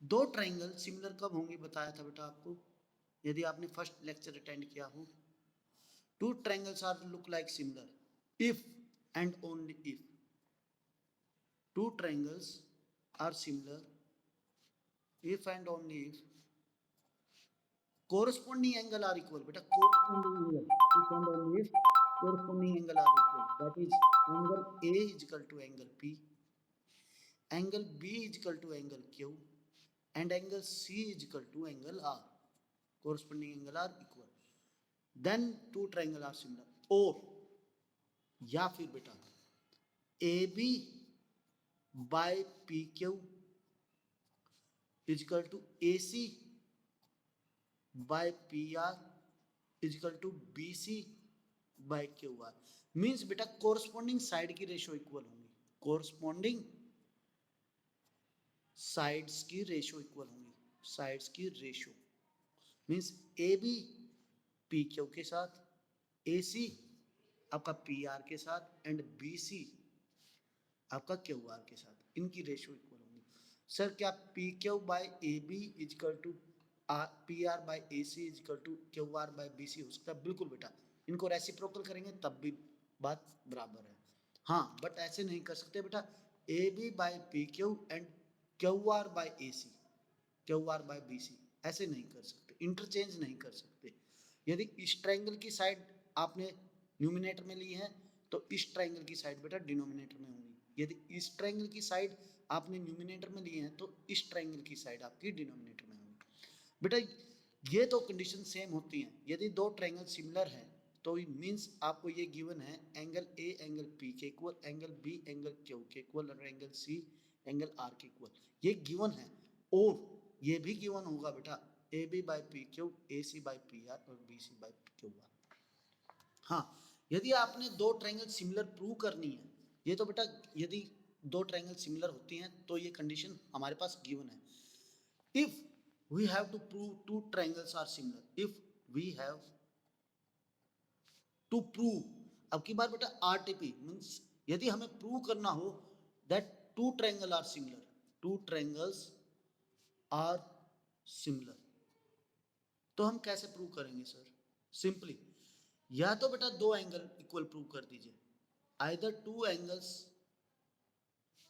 दो triangle similar कब होंगे बताया था बेटा आपको, यदि आपने फर्स्ट लेक्चर अटेंड किया हो। Two triangles are look like similar if and only if two triangles are similar if and only if corresponding angle are equal. beta corresponding angle if and only if corresponding angle are equal, that is angle A is equal to angle P, angle B is equal to angle Q, and angle C is equal to angle R. Corresponding angle are equal, then two triangle are similar. और या फिर बेटा AB by PQ is equal to AC by PR is equal to BC by QR. Means बेटा corresponding side की ratio equal होंगी, corresponding sides की ratio equal होंगी, sides की ratio means A B P Q के साथ, ए सी आपका P R के साथ एंड बी सी आपका क्यू आर के साथ, इनकी रेशियो इक्वल होंगी। सर क्या P Q by A B is equal to P R by A C is equal to Q R by B C हो सकता है? बिल्कुल बेटा, इनको रेसिप्रोकल करेंगे तब भी बात बराबर है। हाँ बट ऐसे नहीं कर सकते बेटा, A B by P Q and Q R by A C, Q R by B C, ऐसे नहीं कर सकते, इंटरचेंज नहीं कर सकते। यदि इस ट्राइंगल की साइड आपने न्यूमिनेटर में ली है तो इस ट्राइंगल की साइड बेटा डिनोमिनेटर में होंगी, यदि इस ट्राइंगल की साइड आपने न्यूमिनेटर में ली है तो इस ट्राइंगल की साइड आपकी डिनोमिनेटर में होंगी। बेटा ये तो कंडीशन सेम होती हैं, यदि दो ट्राइंगल सिमिलर हैं तो मीन्स आपको ये गिवन है एंगल ए एंगल पी के equal, angle B angle Q के इक्वल और एंगल सी एंगल आर के इक्वल, ये गिवन है। और ये भी गिवन होगा बेटा A B by P Q, A C by P R और B C by Q R. हाँ यदि आपने दो ट्रायंगल सिमिलर प्रूव करनी है, ये तो बेटा यदि दो ट्रायंगल सिमिलर होती हैं तो ये कंडीशन हमारे पास गिवन है। If we have to prove two triangles are similar, if we have to prove, अब की बार बेटा आरटीपी मींस यदि हमें प्रूव करना हो that two triangle are similar, two triangles are similar, तो हम कैसे प्रूव करेंगे सर? सिंपली या तो बेटा दो एंगल इक्वल प्रूव कर दीजिए, either two angles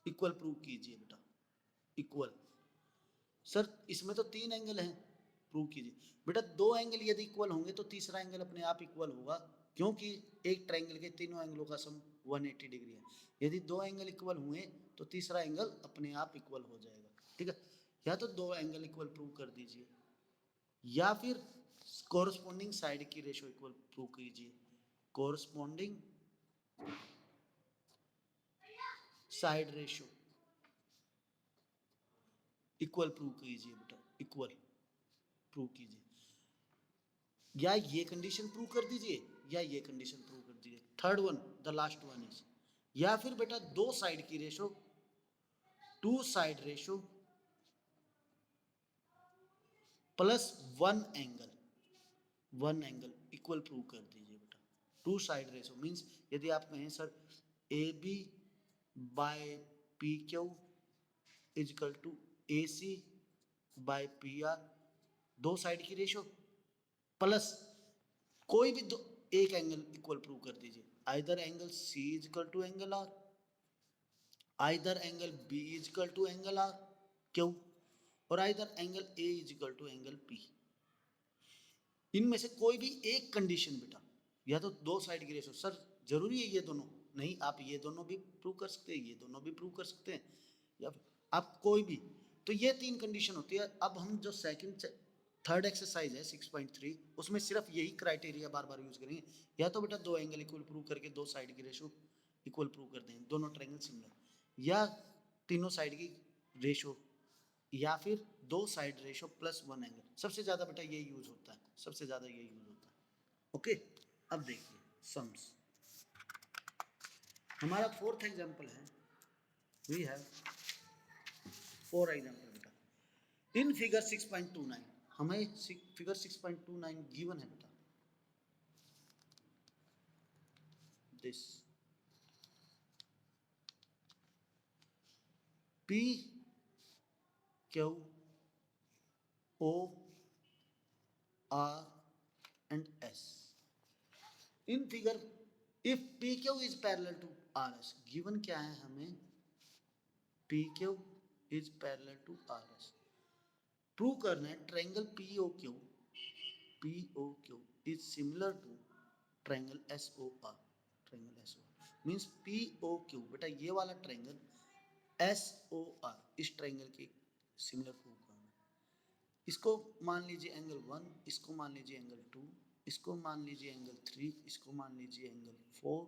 equal prove कीजिए बेटा, इक्वल। सर इसमें तो तीन एंगल हैं, प्रूव कीजिए बेटा। दो एंगल यदि इक्वल होंगे तो तीसरा एंगल अपने आप इक्वल होगा, क्योंकि एक ट्रायंगल के तीनों एंगलों का सम 180 डिग्री है। यदि दो एंगल इक्वल हुए तो तीसरा एंगल अपने आप इक्वल हो जाएगा, ठीक है। या तो दो एंगल इक्वल प्रूव कर दीजिए या फिर कोरस्पॉन्डिंग साइड की रेशियो इक्वल प्रूव कीजिए, corresponding side ratio equal prove कीजिए बेटा, इक्वल प्रूव कीजिए। या ये कंडीशन प्रूव कर दीजिए या ये कंडीशन प्रूव कर दीजिए, third one the last one is. या फिर बेटा दो साइड की ratio, two side ratio plus one angle equal prove कर दीजिए बेटा। टू साइड रेशियो मीन्स यदि आप कहें sir A B by P Q is equal to A C by P R, दो साइड की रेशियो प्लस कोई भी दो एक एंगल इक्वल प्रूव कर दीजिए, either angle C is equal to angle R, either angle B is equal to angle R Q, और either angle A is equal to angle P. इनमें से कोई भी एक कंडीशन बेटा, या तो दो साइड की रेशियो, सर जरूरी है ये दोनों नहीं, आप ये दोनों भी प्रूव कर सकते हैं, ये दोनों भी प्रूव कर सकते हैं, या आप कोई भी, तो ये तीन कंडीशन होती है। अब हम जो सेकंड थर्ड एक्सरसाइज है 6.3 उसमें सिर्फ यही क्राइटेरिया बार बार यूज करेंगे, या तो बेटा दो एंगल इक्वल प्रूव करके दो साइड की रेशियो इक्वल प्रूव कर दें, दोनों ट्रायंगल सिमिलर, या तीनों साइड की रेशियो, या फिर दो side ratio plus one angle. सबसे ज्यादा बेटा ये यूज होता है, सबसे ज्यादा ये यूज होता है। ओके अब देखिए सम्स, हमारा फोर्थ एग्जांपल है, वी हैव फोर एग्जांपल बेटा। इन फिगर 6.29 हमें फिगर 6.29 गिवन है बेटा, this P Q O R and S. In figure, if PQ is parallel to RS, given क्या है हमें, PQ is parallel to RS. Prove करना है triangle POQ is similar to triangle SOR. Triangle SOR means POQ, बेटा ये वाला triangle SOR इस triangle के सिमिलर प्रूव करना है. इसको मान लीजिए एंगल 1, इसको मान लीजिए एंगल 2, इसको मान लीजिए एंगल 3, इसको मान लीजिए angle 4,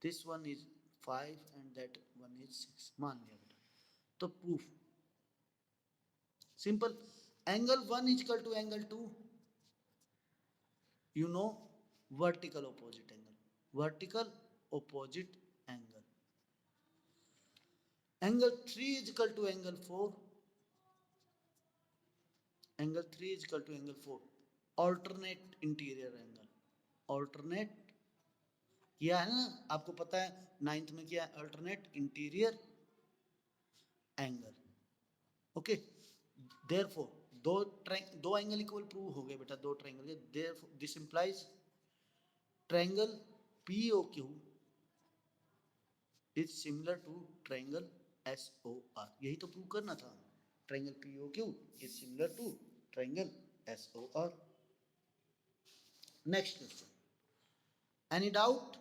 this one is 5 and that one is 6, मान लिया बेटा. तो proof simple, angle 1 is equal to angle 2, you know, vertical opposite angle, vertical opposite angle. Angle 3 is equal to angle 4, angle 3 is equal to angle 4, alternate interior angle, alternate किया है ना, आपको पता है 9th में किया है, alternate interior angle. Okay, therefore दो एंगल इक्वल प्रूव हो गए बेटा, दो ट्रायंगल के. therefore this implies triangle POQ is similar to triangle SOR. यही तो प्रूव करना था. triangle POQ is similar to triangle SOR. next question, any doubt?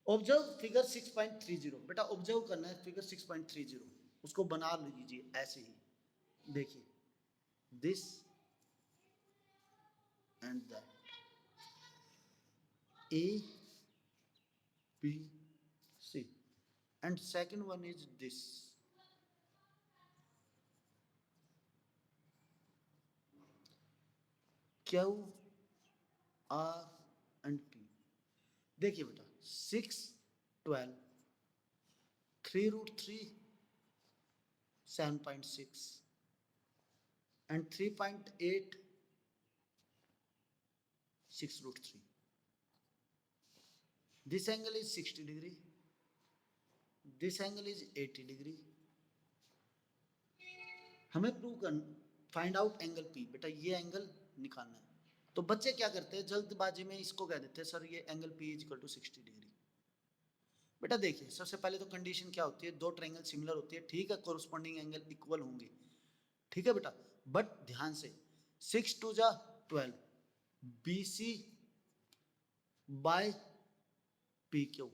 Observe figure 6.30. बेटा ऑब्जर्व करना है फिगर 6.30, उसको बना लीजिए ऐसे ही. देखिए this and that, A B C, and second one is this. Q R and P. देखिए बेटा 6 12 3√3 7.6 and 3.8 6√3. This angle is 60 degree, this angle is 80 degree. हमें प्रूव कर फाइंड आउट एंगल P. बेटा ये एंगल निकालना है. तो बच्चे क्या करते हैं जल्दबाजी में, इसको कह देते हैं सर ये angle P is equal to 60 degree. बेटा देखिए सबसे पहले तो कंडीशन क्या होती है, दो ट्रायंगल सिमिलर होती है, ठीक है, कोरस्पॉन्डिंग एंगल इक्वल होंगे, ठीक है बेटा. बट ध्यान से 6 2 जा 12, BC by PQ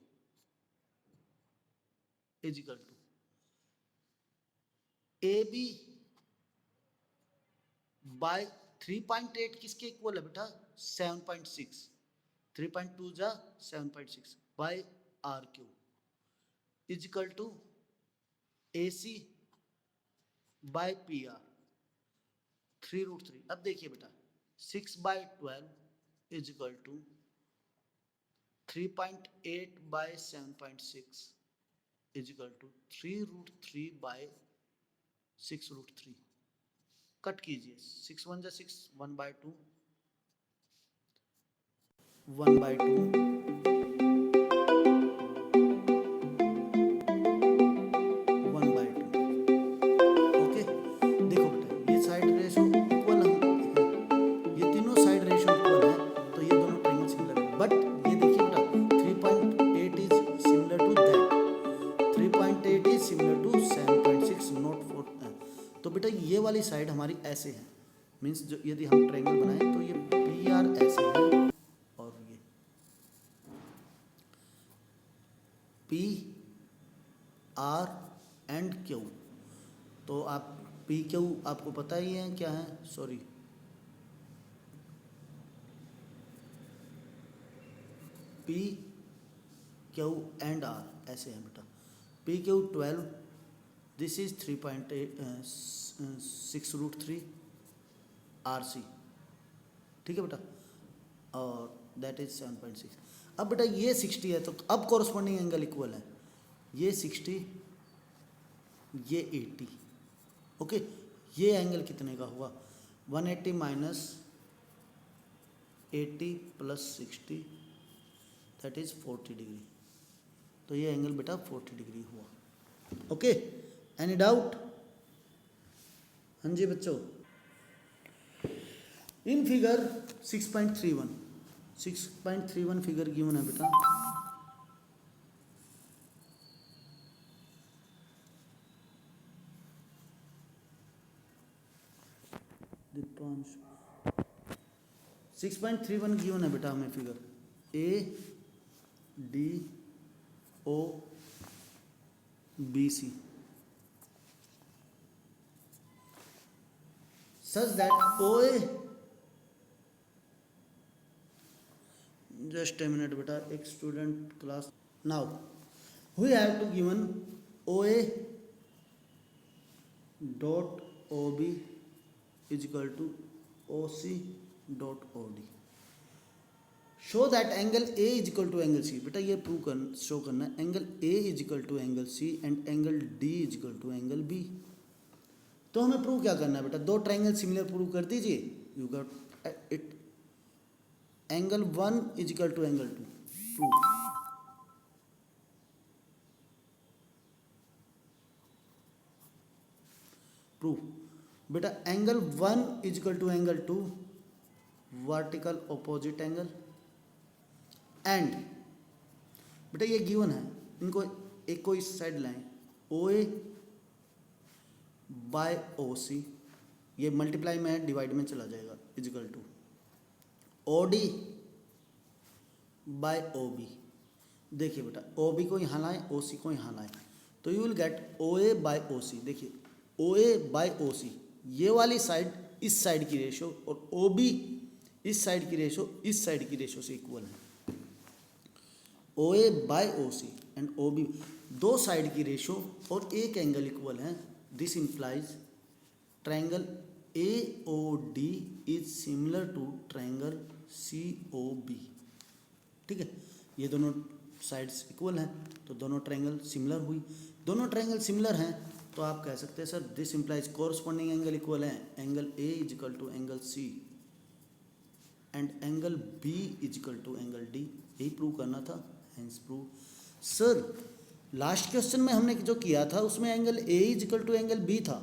is equal to AB by 3.8 किसके इक्वल है बेटा, 7.6, 3.2 जा 7.6 by RQ is equal to AC by PR 3√3. अब देखिए बेटा 6 by 12 is equal to 3.8 by 7.6 is equal to 3√3 by 6√3. Cut कीजिए, 6 1 जा 6, 1 बाय 2, 1 बाय 2, 1 बाय 2. ओके देखो बेटा ये साइड रेशो इक्वल है, ये तीनों साइड रेशो इक्वल है, तो ये दोनों ट्रायंगल सिमिलर है. बट ये देखिए बेटा 3.8 is similar to that, 3.8 is similar to 7.6 not 4. तो बेटा ये वाली साइड हमारी ऐसे है, मीन्स जो यदि हम ट्रायंगल बनाएं तो ये PR ऐसे है और ये PR एंड Q. तो आप PQ आपको पता ही है क्या है, सॉरी PQ एंड R ऐसे है बेटा. PQ 12, दिस इज 3.8 6√3 RC, ठीक है बेटा, और दैट इज 7.6. अब बेटा ये 60 है, तो अब कॉरस्पॉन्डिंग एंगल इक्वल है, ये 60 ये 80. ओके ये एंगल कितने का हुआ, 180 minus 80 plus 60 that is 40 degree. तो ये एंगल बेटा 40 डिग्री हुआ. Okay any doubt? हाँ जी बच्चों, इन फिगर 6.31 फिगर गिवन है बेटा। दीपांश 6.31 गिवन है बेटा हमें figure ADOBC such that OA, just a minute बेटा, एक student class. Now we have to given OA dot OB is equal to OC dot OD। Show that angle A is equal to angle C। बेटा ये prove कर show करना है angle A is equal to angle C and angle D is equal to angle B। तो हमें prove क्या करना है बेटा, दो ट्रायंगल सिमिलर प्रूव कर दीजिए। You got it, angle 1 is equal to angle 2। Prove बेटा angle 1 is equal to angle 2, vertical opposite angle, and बेटा ये गिवन है, इनको एक को इस साइड लाएं, OA बाय OC, ये मल्टीप्लाई में डिवाइड में चला जाएगा, is equal to OD by OB। देखिए बेटा OB को यहाँ लाएं, OC को यहाँ लाएं, तो you will get OA by OC। देखिए OA बाय OC, ये वाली साइड इस साइड की रेशो और OB इस साइड की रेशो इस साइड की रेशो से इक्वल है। OA by OC and OB दो साइड की रेशो और एक एंगल इक्वल है। This implies triangle AOD is similar to triangle COB। ठीक है, ये दोनों साइड्स इक्वल हैं तो दोनों ट्रायंगल सिमिलर हुई। दोनों ट्रायंगल सिमिलर हैं तो आप कह सकते हैं sir this implies corresponding angle equal है, angle A is equal to angle C and angle B is equal to angle D। यही प्रूव करना था, hence prove. Sir last question में हमने जो किया था उसमें angle A is equal to angle B था,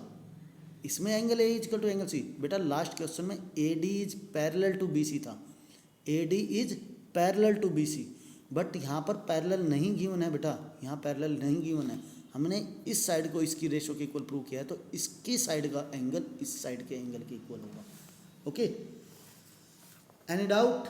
इसमें angle A is equal to angle C। बेटा लास्ट क्वेश्चन में AD is parallel to BC था, AD is parallel to BC, but यहाँ पर पैरेलल नहीं गिवन है बेटा, यहाँ पैरेलल नहीं गिवन है। हमने इस साइड को इसकी रेशो के इक्वल प्रूव किया है तो इसकी साइड का एंगल इस साइड के एंगल के इक्वल होगा। Okay, any doubt?